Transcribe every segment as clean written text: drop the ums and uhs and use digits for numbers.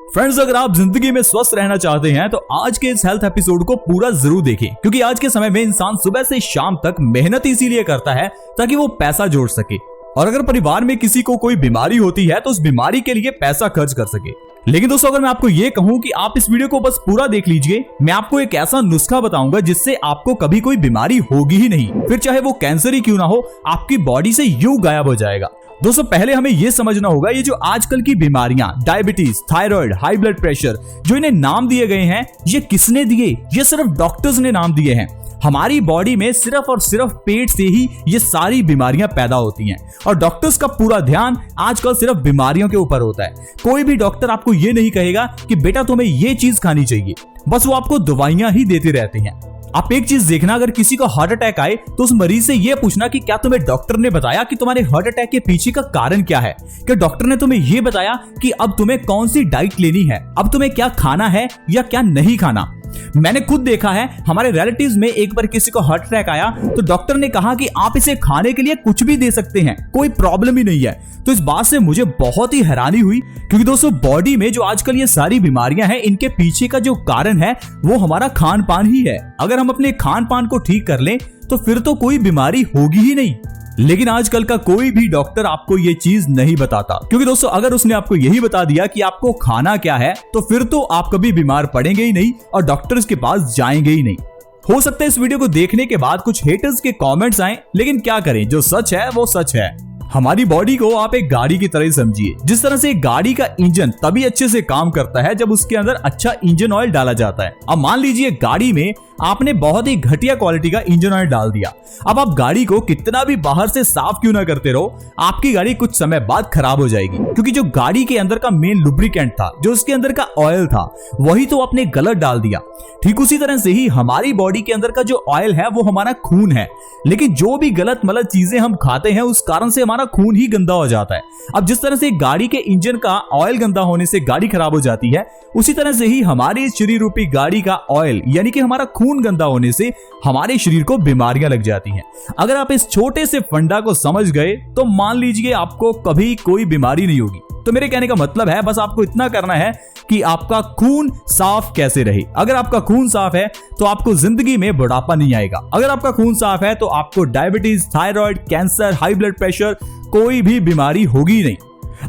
Friends, अगर आप जिंदगी में स्वस्थ रहना चाहते हैं तो आज के इस हेल्थ एपिसोड को पूरा जरूर देखें, क्योंकि आज के समय में इंसान सुबह से शाम तक मेहनत इसीलिए करता है ताकि वो पैसा जोड़ सके, और अगर परिवार में किसी को कोई बीमारी होती है तो उस बीमारी के लिए पैसा खर्च कर सके। लेकिन दोस्तों, अगर मैं आपको ये कहूं कि आप इस वीडियो को बस पूरा देख लीजिए, मैं आपको एक ऐसा नुस्खा बताऊंगा जिससे आपको कभी कोई बीमारी होगी ही नहीं, फिर चाहे वो कैंसर ही क्यों ना हो, आपकी बॉडी से यूं गायब हो जाएगा। दोस्तों, पहले हमें यह समझना होगा, ये जो आजकल की बीमारियां, diabetes, thyroid, high blood pressure, जो इन्हें नाम दिए गए हैं, ये किसने दिए? ये सिर्फ डॉक्टर्स ने नाम दिए हैं। हमारी बॉडी में सिर्फ और सिर्फ पेट से ही ये सारी बीमारियां पैदा होती हैं, और डॉक्टर्स का पूरा ध्यान आजकल सिर्फ बीमारियों के ऊपर होता है। कोई भी डॉक्टर आपको ये नहीं कहेगा कि बेटा तुम्हें ये चीज खानी चाहिए, बस वो आपको दवाइयां ही देते रहते हैं। आप एक चीज देखना, अगर किसी को हार्ट अटैक आए तो उस मरीज से यह पूछना कि क्या तुम्हें डॉक्टर ने बताया कि तुम्हारे हार्ट अटैक के पीछे का कारण क्या है? क्या डॉक्टर ने तुम्हें यह बताया कि अब तुम्हें कौन सी डाइट लेनी है, अब तुम्हें क्या खाना है या क्या नहीं खाना? मैंने खुद देखा है, हमारे रिलेटिव्स में एक बार किसी को हार्ट अटैक आया तो डॉक्टर ने कहा कि आप इसे खाने के लिए कुछ भी दे सकते हैं, कोई प्रॉब्लम ही नहीं है। तो इस बात से मुझे बहुत ही हैरानी हुई, क्योंकि दोस्तों बॉडी में जो आजकल ये सारी बीमारियां हैं, इनके पीछे का जो कारण है वो हमारा खान पान ही है। अगर हम अपने खान पान को ठीक कर लें तो फिर तो कोई बीमारी होगी ही नहीं। लेकिन आजकल का कोई भी डॉक्टर आपको ये चीज नहीं बताता, क्योंकि दोस्तों अगर उसने आपको यही बता दिया कि आपको खाना क्या है तो फिर तो आप कभी बीमार पड़ेंगे ही नहीं और डॉक्टर्स के पास जाएंगे ही नहीं। हो सकता है इस वीडियो को देखने के बाद कुछ हेटर्स के कमेंट्स आए, लेकिन क्या करें, जो सच है वो सच है। हमारी बॉडी को आप एक गाड़ी की तरह समझिए। जिस तरह से एक गाड़ी का इंजन तभी अच्छे से काम करता है जब उसके अंदर अच्छा इंजन ऑयल डाला जाता है। अब मान लीजिए गाड़ी में आपने बहुत ही घटिया क्वालिटी का इंजन ऑयल डाल दिया। अब आप गाड़ी को कितना भी बाहर से साफ क्यों ना करते रहो, आपकी गाड़ी कुछ समय बाद खराब हो जाएगी, क्योंकि जो गाड़ी के अंदर का मेन लुब्रिकेंट था, जो उसके अंदर का ऑयल था, वही तो आपने गलत डाल दिया। ठीक उसी तरह से ही हमारी बॉडी के अंदर का जो ऑयल है वो हमारा खून है, लेकिन जो भी गलत मलत चीजें हम खाते हैं उस कारण से हमारा खून ही गंदा हो जाता है। अब जिस तरह से गाड़ी के इंजन का ऑयल गंदा होने से गाड़ी खराब हो जाती है, उसी तरह से ही हमारे शरीर रूपी गाड़ी का ऑयल यानी कि हमारा खून गंदा होने से हमारे शरीर को बीमारियां लग जाती हैं। अगर आप इस छोटे से फंडा को समझ गए तो मान लीजिए आपको कभी कोई बीमारी नहीं होगी। तो मेरे कहने का मतलब है, बस आपको इतना करना है कि आपका खून साफ कैसे रहे। अगर आपका खून साफ है तो आपको जिंदगी में बुढ़ापा नहीं आएगा। अगर आपका खून साफ है तो आपको diabetes, thyroid, cancer, high blood pressure, कोई भी बीमारी होगी नहीं।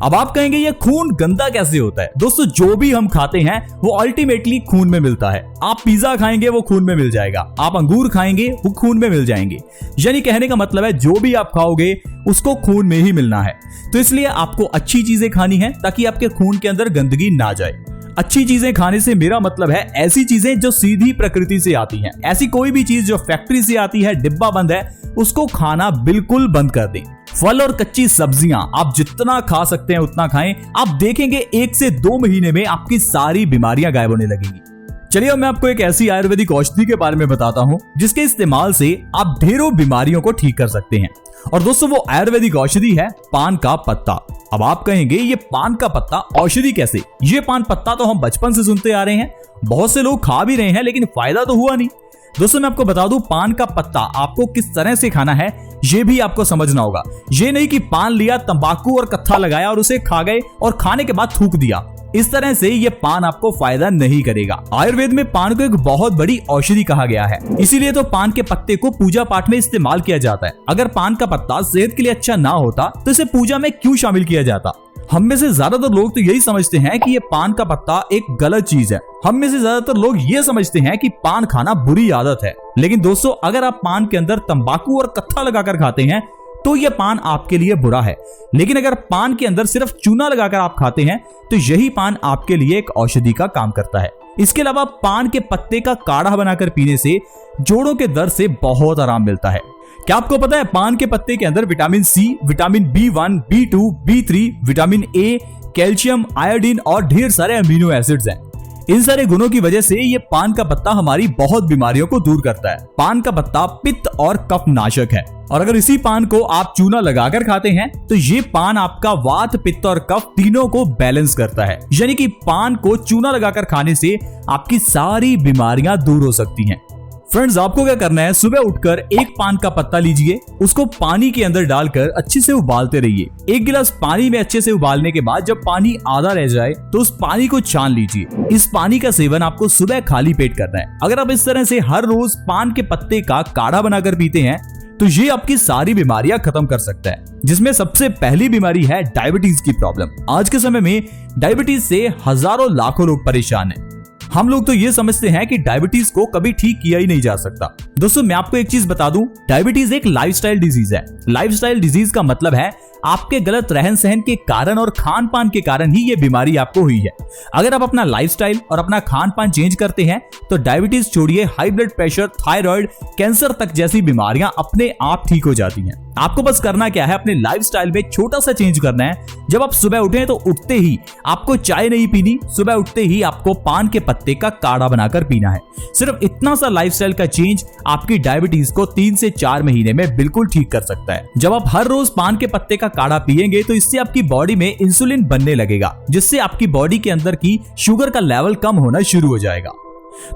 अब आप कहेंगे ये खून गंदा कैसे होता है? दोस्तों, जो भी हम खाते हैं वो अल्टीमेटली खून में मिलता है। आप पिज्जा खाएंगे वो खून में मिल जाएगा, आप अंगूर खाएंगे वो खून में मिल जाएंगे। यानी कहने का मतलब है जो भी आप खाओगे उसको खून में ही मिलना है। तो इसलिए आपको अच्छी चीजें खानी है ताकि आपके खून के अंदर गंदगी ना जाए। अच्छी चीजें खाने से मेरा मतलब है ऐसी चीजें जो सीधी प्रकृति से आती हैं। ऐसी कोई भी चीज जो फैक्ट्री से आती है, डिब्बा बंद है, उसको खाना बिल्कुल बंद कर दें। फल और कच्ची सब्जियां आप जितना खा सकते हैं उतना खाएं। आप देखेंगे 1 से 2 महीने में आपकी सारी बीमारियां गायब होने लगेंगी। चलिए अब मैं आपको एक ऐसी आयुर्वेदिक औषधि के बारे में बताता हूं जिसके इस्तेमाल से आप ढेरों बीमारियों को ठीक कर सकते हैं। और दोस्तों, वो आयुर्वेदिक औषधि है पान का पत्ता। अब आप कहेंगे ये पान का पत्ता औषधि कैसे? ये पान पत्ता तो हम बचपन से सुनते आ रहे हैं, बहुत से लोग खा भी रहे हैं, लेकिन फायदा तो हुआ नहीं। दोस्तों, मैं आपको बता दूं, पान का पत्ता आपको किस तरह से खाना है ये भी आपको समझना होगा। ये नहीं कि पान लिया, तंबाकू और कत्था लगाया और उसे खा गए और खाने के बाद थूक दिया। इस तरह से ये पान आपको फायदा नहीं करेगा। आयुर्वेद में पान को एक बहुत बड़ी औषधि कहा गया है, इसीलिए तो पान के पत्ते को पूजा पाठ में इस्तेमाल किया जाता है। अगर पान का पत्ता सेहत के लिए अच्छा ना होता तो इसे पूजा में क्यों शामिल किया जाता? हम में से ज्यादातर लोग तो यही समझते हैं कि ये पान का पत्ता एक गलत चीज है। हम में से ज्यादातर लोग ये समझते हैं कि पान खाना बुरी आदत है। लेकिन दोस्तों, अगर आप पान के अंदर तंबाकू और कत्था लगाकर खाते हैं तो यह पान आपके लिए बुरा है। लेकिन अगर पान के अंदर सिर्फ चूना लगाकर आप खाते हैं तो यही पान आपके लिए एक औषधि का काम करता है। इसके अलावा पान के पत्ते का काढ़ा बनाकर पीने से जोड़ों के दर्द से बहुत आराम मिलता है। क्या आपको पता है पान के पत्ते के अंदर vitamin C, vitamin B1, B2, B3, vitamin A, calcium, iodine और ढेर सारे अमीनो एसिड्स हैं। इन सारे गुणों की वजह से ये पान का पत्ता हमारी बहुत बीमारियों को दूर करता है। पान का पत्ता पित्त और कफ नाशक है, और अगर इसी पान को आप चूना लगाकर खाते हैं तो ये पान आपका वात, पित्त और कफ तीनों को बैलेंस करता है। यानी कि पान को चूना लगाकर खाने से आपकी सारी बीमारियां दूर हो सकती हैं। फ्रेंड्स, आपको क्या करना है, सुबह उठकर एक पान का पत्ता लीजिए, उसको पानी के अंदर डालकर अच्छे से उबालते रहिए। 1 गिलास पानी में अच्छे से उबालने के बाद जब पानी आधा रह जाए तो उस पानी को छान लीजिए। इस पानी का सेवन आपको सुबह खाली पेट करना है। अगर आप इस तरह से हर रोज पान के पत्ते का काढ़ा बनाकर पीते हैं तो ये आपकी सारी बीमारियां खत्म कर सकता है, जिसमें सबसे पहली बीमारी है डायबिटीज की प्रॉब्लम। आज के समय में डायबिटीज से हजारों लाखों लोग परेशान हैं। हम लोग तो ये समझते हैं कि डायबिटीज को कभी ठीक किया ही नहीं जा सकता। दोस्तों, मैं आपको एक चीज बता दूं, डायबिटीज एक लाइफस्टाइल डिजीज है। लाइफस्टाइल डिजीज का मतलब है आपके गलत रहन सहन के कारण और खान पान के कारण ही ये बीमारी आपको हुई है। अगर आप अपना लाइफस्टाइल और अपना खान पान चेंज करते हैं तो डायबिटीज छोड़िए, high blood pressure, thyroid, cancer तक जैसी बीमारियां अपने आप ठीक हो जाती हैं। आपको बस करना क्या है, अपने लाइफस्टाइल में छोटा सा चेंज करना है। जब आप सुबह उठें तो उठते ही आपको चाय नहीं पीनी, सुबह उठते ही आपको पान के पत्ते का काढ़ा बनाकर पीना है। सिर्फ इतना सा लाइफस्टाइल का चेंज आपकी डायबिटीज को 3 से 4 महीने में बिल्कुल ठीक कर सकता है। जब आप हर रोज पान के पत्ते का काढ़ा पिएंगे तो इससे आपकी बॉडी में इंसुलिन बनने लगेगा, जिससे आपकी बॉडी के अंदर की शुगर का लेवल कम होना शुरू हो जाएगा।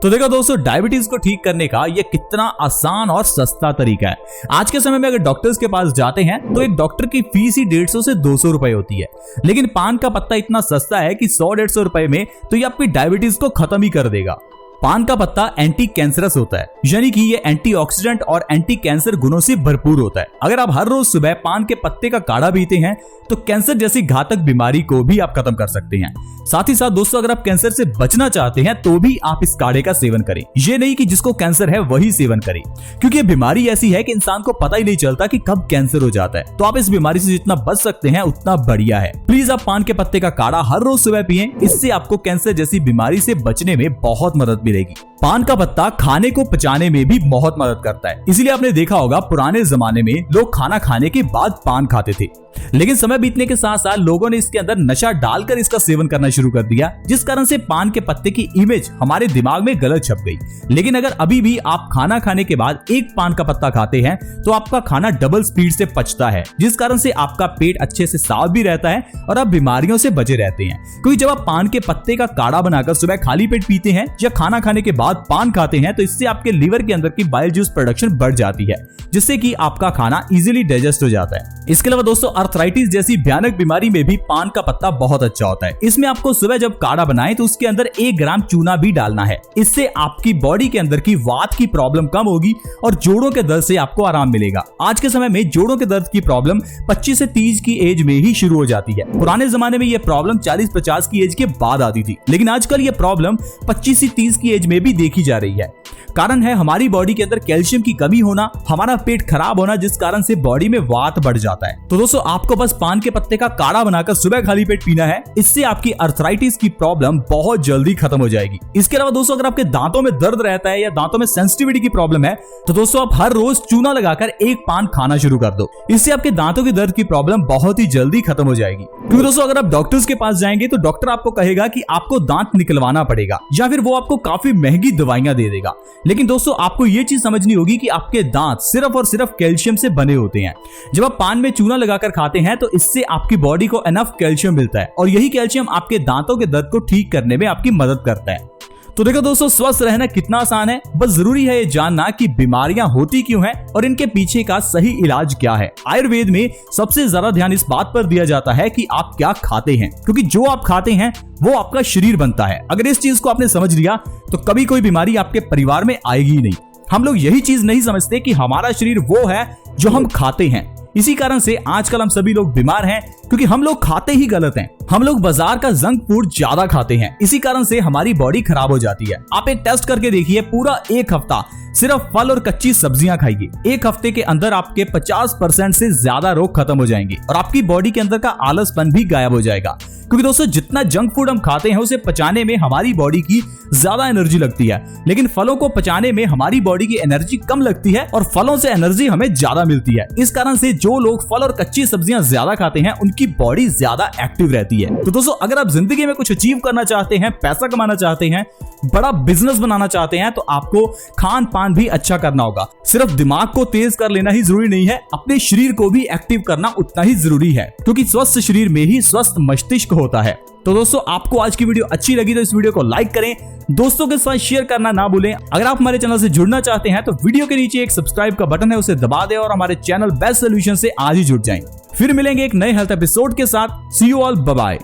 तो देखो दोस्तों, डायबिटीज को ठीक करने का ये कितना आसान और सस्ता तरीका है। आज के समय में अगर डॉक्टर्स के पास जाते हैं तो एक डॉक्टर की फीस ही 150 से 200 रुपए होती है, लेकिन पान का पत्ता इतना सस्ता है कि 100-150 रुपए में तो ये आपकी डायबिटीज को खत्म ही कर देगा। पान का पत्ता एंटी कैंसरस होता है, यानी कि ये एंटीऑक्सीडेंट और एंटी कैंसर गुणों से भरपूर होता है। अगर आप हर रोज सुबह पान के पत्ते का काढ़ा पीते हैं तो कैंसर जैसी घातक बीमारी को भी आप खत्म कर सकते हैं। साथ ही साथ दोस्तों, अगर आप कैंसर से बचना चाहते हैं तो भी आप इस काढ़े का सेवन करें। ये नहीं कि जिसको कैंसर है वही सेवन करें, क्योंकि ये बीमारी ऐसी है कि इंसान को पता ही नहीं चलता कि कब कैंसर हो जाता है। तो आप इस बीमारी से जितना बच सकते हैं उतना बढ़िया है। प्लीज आप पान के पत्ते का काढ़ा हर रोज सुबह पिएं, इससे आपको कैंसर जैसी बीमारी से बचने में बहुत मदद मिलेगी। पान का पत्ता खाने को पचाने में भी बहुत मदद करता है, इसीलिए आपने देखा होगा पुराने जमाने में लोग खाना खाने के बाद पान खाते थे। लेकिन समय बीतने के साथ साथ लोगों ने इसके अंदर नशा डालकर इसका सेवन करना शुरू कर दिया, जिस कारण से पान के पत्ते की इमेज हमारे दिमाग में गलत छप गई। लेकिन अगर अभी भी आप खाना खाने के बाद एक पान का पत्ता खाते हैं तो आपका खाना डबल स्पीड से पचता है, जिस कारण से आपका पेट अच्छे से साफ भी रहता है और आप बीमारियों से बचे रहते हैं। क्योंकि जब आप पान के पत्ते का काढ़ा बनाकर सुबह खाली पेट पीते हैं या खाना खाने के बाद पान खाते हैं तो इससे आपके लीवर के अंदर की बाइल जूस प्रोडक्शन बढ़ जाती है, जिससे कि आपका खाना इजीली डाइजेस्ट हो जाता है। इसके अलावा दोस्तों, आर्थराइटिस जैसी भयानक बीमारी में भी पान का पत्ता बहुत अच्छा होता है। इसमें आपको सुबह जब काढ़ा बनाएं तो उसके अंदर 1 ग्राम चूना भी डालना है। इससे आपकी बॉडी के अंदर की वात की प्रॉब्लम कम होगी और जोड़ों के दर्द से आपको आराम मिलेगा। आज के समय में जोड़ों के दर्द की प्रॉब्लम 25 से 30 की एज में ही शुरू हो जाती है। पुराने जमाने में यह प्रॉब्लम 40-50 की एज के बाद आती थी, लेकिन आजकल यह प्रॉब्लम 25 से 30 की एज में भी देखी जा रही है। कारण है हमारी बॉडी के अंदर कैल्शियम की कमी होना, हमारा पेट खराब होना, जिस कारण से बॉडी में वात बढ़ जाता है। तो दोस्तों, आपको बस पान के पत्ते का काढ़ा बनाकर सुबह खाली पेट पीना है। इससे आपकी आर्थराइटिस की प्रॉब्लम बहुत जल्दी खत्म हो जाएगी। इसके अलावा दोस्तों, अगर आपके दांतों में दर्द रहता है या दांतों में सेंसिटिविटी की प्रॉब्लम है तो दोस्तों आप हर रोज चूना लगाकर एक पान खाना शुरू कर दो। इससे आपके दांतों के दर्द की प्रॉब्लम बहुत ही जल्दी खत्म हो जाएगी। क्योंकि दोस्तों, अगर आप डॉक्टर्स के पास जाएंगे तो डॉक्टर आपको कहेगा कि आपको दांत निकलवाना पड़ेगा या फिर वो आपको काफी महंगी दवाइयां दे देगा। लेकिन दोस्तों, आपको ये चीज समझनी होगी कि आपके दांत सिर्फ और सिर्फ कैल्शियम से बने होते हैं। जब आप पान में चूना लगाकर खाते हैं तो इससे आपकी बॉडी को एनफ कैल्शियम मिलता है और यही कैल्शियम आपके दांतों के दर्द को ठीक करने में आपकी मदद करता है। तो देखो दोस्तों, स्वस्थ रहना कितना आसान है, बस जरूरी है ये जानना कि बीमारियां होती क्यों हैं और इनके पीछे का सही इलाज क्या है। आयुर्वेद में सबसे ज्यादा ध्यान इस बात पर दिया जाता है कि आप क्या खाते हैं, क्योंकि जो आप खाते हैं वो आपका शरीर बनता है। अगर इस चीज को आपने समझ लिया तो कभी कोई बीमारी आपके परिवार में आएगी ही नहीं। हम लोग यही चीज नहीं समझते कि हमारा शरीर वो है जो हम खाते हैं। इसी कारण से आजकल हम सभी लोग बीमार हैं, क्योंकि हम लोग खाते ही गलत हैं। हम लोग बाजार का जंक फूड ज्यादा खाते हैं, इसी कारण से हमारी बॉडी खराब हो जाती है। आप एक टेस्ट करके देखिए, पूरा 1 हफ्ता सिर्फ फल और कच्ची सब्जियां खाइए। 1 हफ्ते के अंदर आपके 50% से ज्यादा रोग खत्म हो जाएंगे और आपकी बॉडी के अंदर का आलसपन भी गायब हो जाएगा। क्योंकि दोस्तों, जितना जंक फूड हम खाते हैं उसे पचाने में हमारी बॉडी की ज्यादा एनर्जी लगती है, लेकिन फलों को पचाने में हमारी बॉडी की एनर्जी कम लगती है और फलों से एनर्जी हमें ज्यादा मिलती है। इस कारण से जो लोग फल और कच्ची सब्जियां ज्यादा खाते हैं उनकी बॉडी ज्यादा एक्टिव रहती है। तो दोस्तों, अगर आप जिंदगी में कुछ अचीव करना चाहते हैं, पैसा कमाना चाहते हैं, बड़ा बिजनेस बनाना चाहते हैं, तो आपको खान पान भी अच्छा करना होगा। सिर्फ दिमाग को तेज कर लेना ही जरूरी नहीं है, अपने शरीर को भी एक्टिव करना उतना ही जरूरी है, क्योंकि स्वस्थ शरीर में ही स्वस्थ मस्तिष्क होता है। तो दोस्तों आपको आज की वीडियो अच्छी लगी तो इस वीडियो को लाइक करें, दोस्तों के साथ शेयर करना ना भूलें। अगर आप हमारे चैनल से जुड़ना चाहते हैं तो वीडियो के नीचे एक सब्सक्राइब का बटन है, उसे दबा दें और हमारे चैनल बेस्ट सॉल्यूशन से आज ही जुड़ जाएं। फिर मिलेंगे एक नए हेल्थ एपिसोड के साथ। सी यू ऑल, बाय बाय।